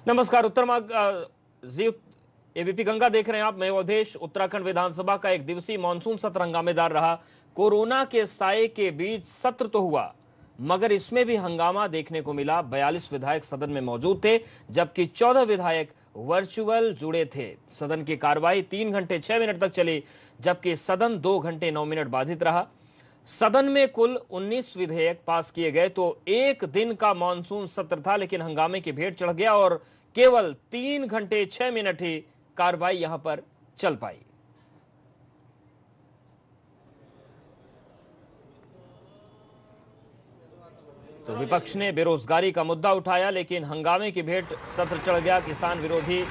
नमस्कार। उत्तर मार्ग जी एबीपी गंगा देख रहे हैं आप। मैं अवधेश। उत्तराखंड विधानसभा का एक दिवसीय मानसून सत्र हंगामेदार रहा। कोरोना के साए के बीच सत्र तो हुआ, मगर इसमें भी हंगामा देखने को मिला। 42 विधायक सदन में मौजूद थे, जबकि 14 विधायक वर्चुअल जुड़े थे। सदन की कार्रवाई 3 घंटे 6 मिनट तक चली, जबकि सदन 2 घंटे 9 मिनट बाधित रहा। सदन में कुल 19 विधेयक पास किए गए। तो एक दिन का मानसून सत्र था, लेकिन हंगामे की भेंट चढ़ गया और केवल 3 घंटे 6 मिनट ही कार्रवाई यहां पर चल पाई। तो विपक्ष ने बेरोजगारी का मुद्दा उठाया, लेकिन हंगामे की भेंट सत्र चढ़ गया। किसान विरोधी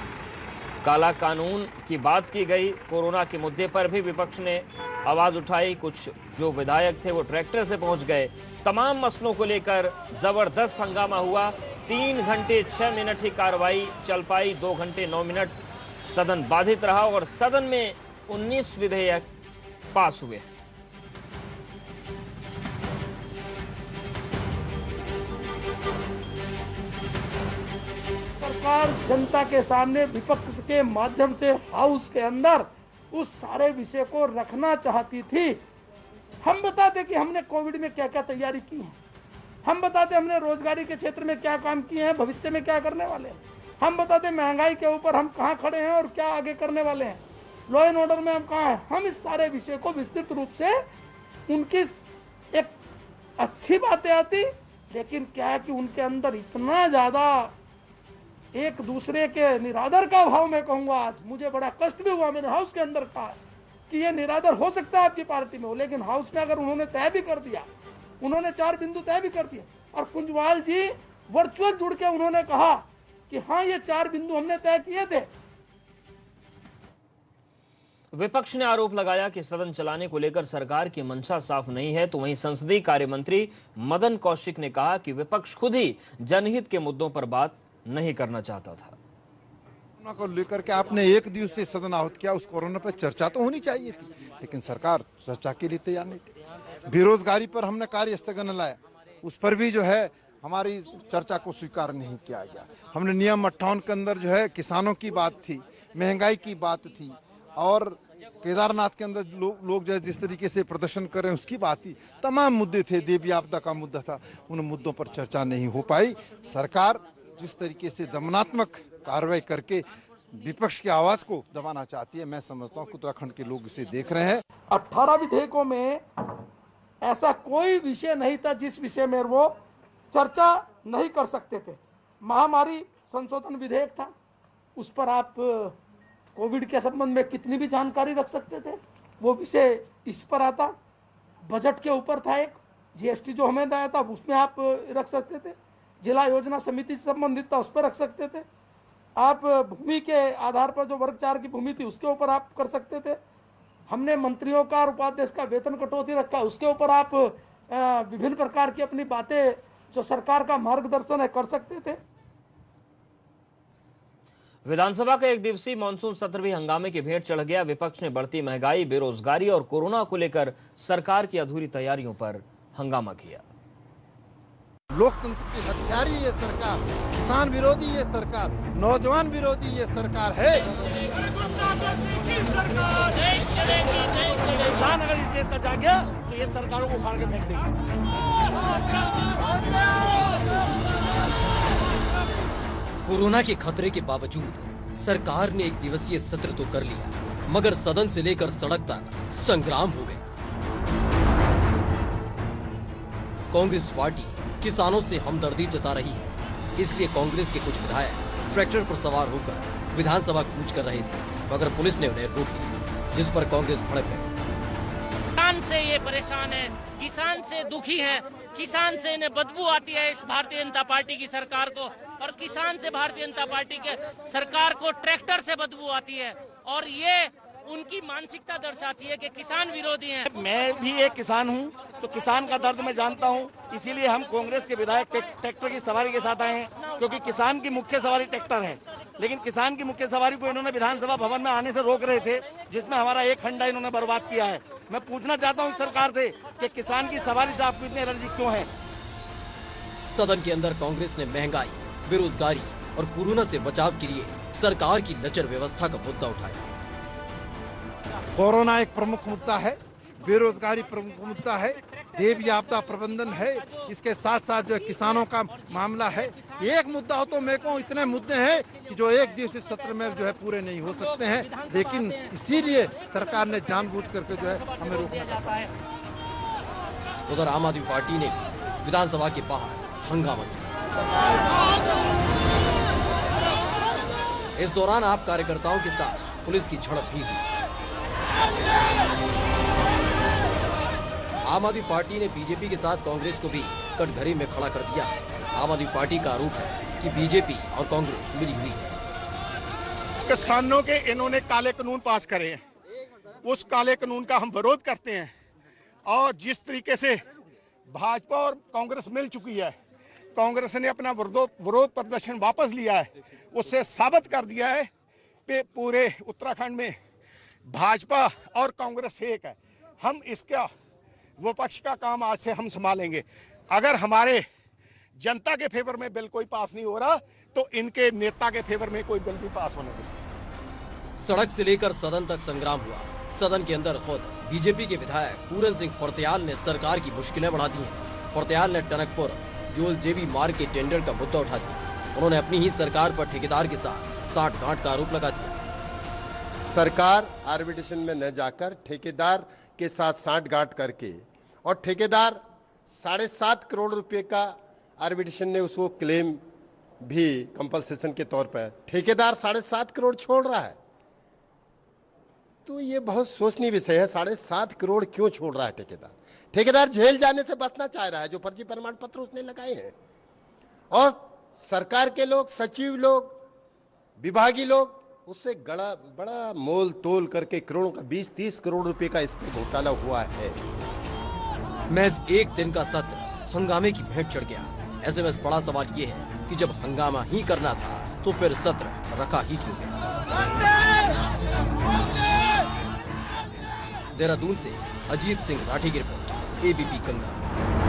काला कानून की बात की गई। कोरोना के मुद्दे पर भी विपक्ष ने आवाज उठाई। कुछ जो विधायक थे वो ट्रैक्टर से पहुंच गए। तमाम मसलों को लेकर जबरदस्त हंगामा हुआ। 3 घंटे 6 मिनट ही कार्रवाई चल पाई। 2 घंटे 9 मिनट सदन बाधित रहा और सदन में 19 विधेयक पास हुए। सरकार जनता के सामने विपक्ष के माध्यम से हाउस के अंदर उस सारे विषय को रखना चाहती थी। हम बताते कि हमने कोविड में क्या क्या तैयारी की है, हम बताते हमने रोजगारी के क्षेत्र में क्या काम किए हैं, भविष्य में क्या करने वाले हैं, हम बताते महंगाई के ऊपर हम कहाँ खड़े हैं और क्या आगे करने वाले हैं, लॉ एंड ऑर्डर में हम कहाँ हैं। हम इस सारे विषय को विस्तृत रूप से उनकी एक अच्छी बातें आती, लेकिन क्या है कि उनके अंदर इतना ज्यादा एक दूसरे के निरादर का भाव, मैं कहूंगा आज मुझे बड़ा कष्ट भी हुआ। मैंने हाउस के अंदर कहा कि ये निरादर हो सकता है आपकी पार्टी में हो, लेकिन हाउस में अगर उन्होंने तय भी कर दिया, उन्होंने 4 बिंदु तय भी कर दिए और कुंजवाल जी वर्चुअल जुड़ के उन्होंने कहा कि हाँ ये 4 बिंदु हमने तय किए थे। विपक्ष ने आरोप लगाया कि सदन चलाने को लेकर सरकार की मंशा साफ नहीं है। तो वहीं संसदीय कार्य मंत्री मदन कौशिक ने कहा कि विपक्ष खुद ही जनहित के मुद्दों पर बात नहीं करना चाहता था। कोरोना को लेकर के आपने एक दिवसीय सदन आहूत किया, उस कोरोना पर चर्चा तो होनी चाहिए थी, लेकिन सरकार चर्चा के लिए तैयार नहीं थी। बेरोजगारी पर हमने कार्य स्थगन लाया, उस पर भी जो है हमारी चर्चा को स्वीकार नहीं किया गया। हमने नियम 58 के अंदर जो है किसानों की बात थी, महंगाई की बात थी और केदारनाथ के अंदर लोग जो है जिस तरीके से प्रदर्शन कर रहे हैं उसकी बात थी। तमाम मुद्दे थे, देवी आपदा का मुद्दा था, उन मुद्दों पर चर्चा नहीं हो पाई। सरकार जिस तरीके से दमनात्मक कार्रवाई करके विपक्ष की आवाज को दबाना चाहती है, मैं समझता हूं कि उत्तराखंड के लोग इसे देख रहे हैं। 18 विधेयकों में ऐसा कोई विषय नहीं था जिस विषय में वो चर्चा नहीं कर सकते थे। महामारी संशोधन विधेयक था, उस पर आप कोविड के संबंध में कितनी भी जानकारी रख सकते थे, वो विषय इस पर आता। बजट के ऊपर था एक जीएसटी जो हमें दिया था, उसमें आप रख सकते थे। जिला योजना समिति से संबंधित था, उस पर रख सकते थे। आप भूमि के आधार पर जो वर्ग 4 की भूमि थी उसके ऊपर आप कर सकते थे। हमने मंत्रियों का और उपाध्यक्ष का वेतन कटौती रखा, उसके ऊपर आप विभिन्न प्रकार की अपनी बातें जो सरकार का मार्गदर्शन है कर सकते थे। विधानसभा का एक दिवसीय मानसून सत्र भी हंगामे की भेंट चढ़ गया। विपक्ष ने बढ़ती महंगाई, बेरोजगारी और कोरोना को लेकर सरकार की अधूरी तैयारियों पर हंगामा किया। लोकतंत्र की हत्यारी ये सरकार, किसान विरोधी ये सरकार, नौजवान विरोधी ये सरकार है। किसान अगर इस देश का जाग गया तो ये सरकारों को उखाड़ के फेंक देगी। कोरोना के खतरे के बावजूद सरकार ने एक दिवसीय सत्र तो कर लिया, मगर सदन से लेकर सड़क तक संग्राम हो गया। कांग्रेस पार्टी किसानों से हमदर्दी जता रही है, इसलिए कांग्रेस के कुछ विधायक ट्रैक्टर पर सवार होकर विधानसभा कूच कर रहे थे, मगर पुलिस ने उन्हें रोक लिया, जिस पर कांग्रेस भड़क गई। किसान से ये परेशान है, किसान से दुखी है, किसान से इन्हें बदबू आती है इस भारतीय जनता पार्टी की सरकार को, और किसान से भारतीय जनता पार्टी के सरकार को ट्रैक्टर से बदबू आती है, और ये उनकी मानसिकता दर्शाती है कि किसान विरोधी हैं। मैं भी एक किसान हूं, तो किसान का दर्द मैं जानता हूं, इसीलिए हम कांग्रेस के विधायक ट्रैक्टर की सवारी के साथ आए हैं, क्योंकि किसान की मुख्य सवारी ट्रैक्टर है। लेकिन किसान की मुख्य सवारी को इन्होंने विधानसभा भवन में आने से रोक रहे थे, जिसमें हमारा एक खंडा इन्होंने बर्बाद किया है। मैं पूछना चाहता हूं सरकार से कि किसान की सवारी से आपको इतनी एलर्जी क्यों है। सदन के अंदर कांग्रेस ने महंगाई, बेरोजगारी और कोरोना से बचाव के लिए सरकार की नजर व्यवस्था का मुद्दा उठाया। कोरोना एक प्रमुख मुद्दा है, बेरोजगारी प्रमुख मुद्दा है, देवी आपदा प्रबंधन है, इसके साथ साथ जो है किसानों का मामला है। एक मुद्दा हो तो मेरे को इतने मुद्दे हैं कि जो एक दिवसीय सत्र में जो है पूरे नहीं हो सकते हैं, लेकिन इसीलिए सरकार ने जानबूझ करके जो है हमें रोकना चाहता है। उधर आम आदमी पार्टी ने विधानसभा के बाहर हंगामा किया। इस दौरान आप कार्यकर्ताओं के साथ पुलिस की झड़प भी हुई। आम आदमी पार्टी ने बीजेपी के साथ कांग्रेस को भी कटघरे में खड़ा कर दिया। आम आदमी पार्टी का आरोप है कि बीजेपी और कांग्रेस मिली हुई है। किसानों के इन्होंने काले कानून पास करे हैं, उस काले कानून का हम विरोध करते हैं। और जिस तरीके से भाजपा और कांग्रेस मिल चुकी है, कांग्रेस ने अपना विरोध प्रदर्शन वापस लिया है, उससे साबित कर दिया है कि पूरे उत्तराखंड में भाजपा और कांग्रेस एक है। हम इसका विपक्ष का काम आज से हम संभालेंगे। अगर हमारे जनता के फेवर में बिल कोई पास नहीं हो रहा तो इनके नेता के फेवर में कोई बिल भी पास होने दें। सड़क से लेकर सदन तक संग्राम हुआ। सदन के अंदर खुद बीजेपी के विधायक पूरन सिंह फर्त्याल ने सरकार की मुश्किलें बढ़ा दी हैं। फर्त्याल ने टनकपुर जोल जेबी मार्ग के टेंडर का मुद्दा उठा दिया। उन्होंने अपनी ही सरकार पर ठेकेदार के साथ साठगांठ का आरोप लगा दिया। सरकार आर्बिट्रेशन में न जाकर ठेकेदार के साथ साठगांठ करके, और ठेकेदार 7.5 करोड़ रुपए का आर्बिट्रेशन ने उसको क्लेम भी कंपनसेशन के तौर पर, ठेकेदार 7.5 करोड़ छोड़ रहा है। तो ये बहुत सोचनीय विषय है, 7.5 करोड़ क्यों छोड़ रहा है ठेकेदार? ठेकेदार जेल जाने से बचना चाह रहा है, जो फर्जी प्रमाण पत्र उसने लगाए हैं। और सरकार के लोग, सचिव लोग, विभागीय लोग उससे बड़ा मोल तोल करके करोड़ों का 20-30 करोड़ रुपए का इसमें घोटाला हुआ है। महज एक दिन का सत्र हंगामे की भेंट चढ़ गया। ऐसे में बड़ा सवाल ये है कि जब हंगामा ही करना था तो फिर सत्र रखा ही क्यों गया? देहरादून से अजीत सिंह राठी की रिपोर्ट, एबीपी गंगा।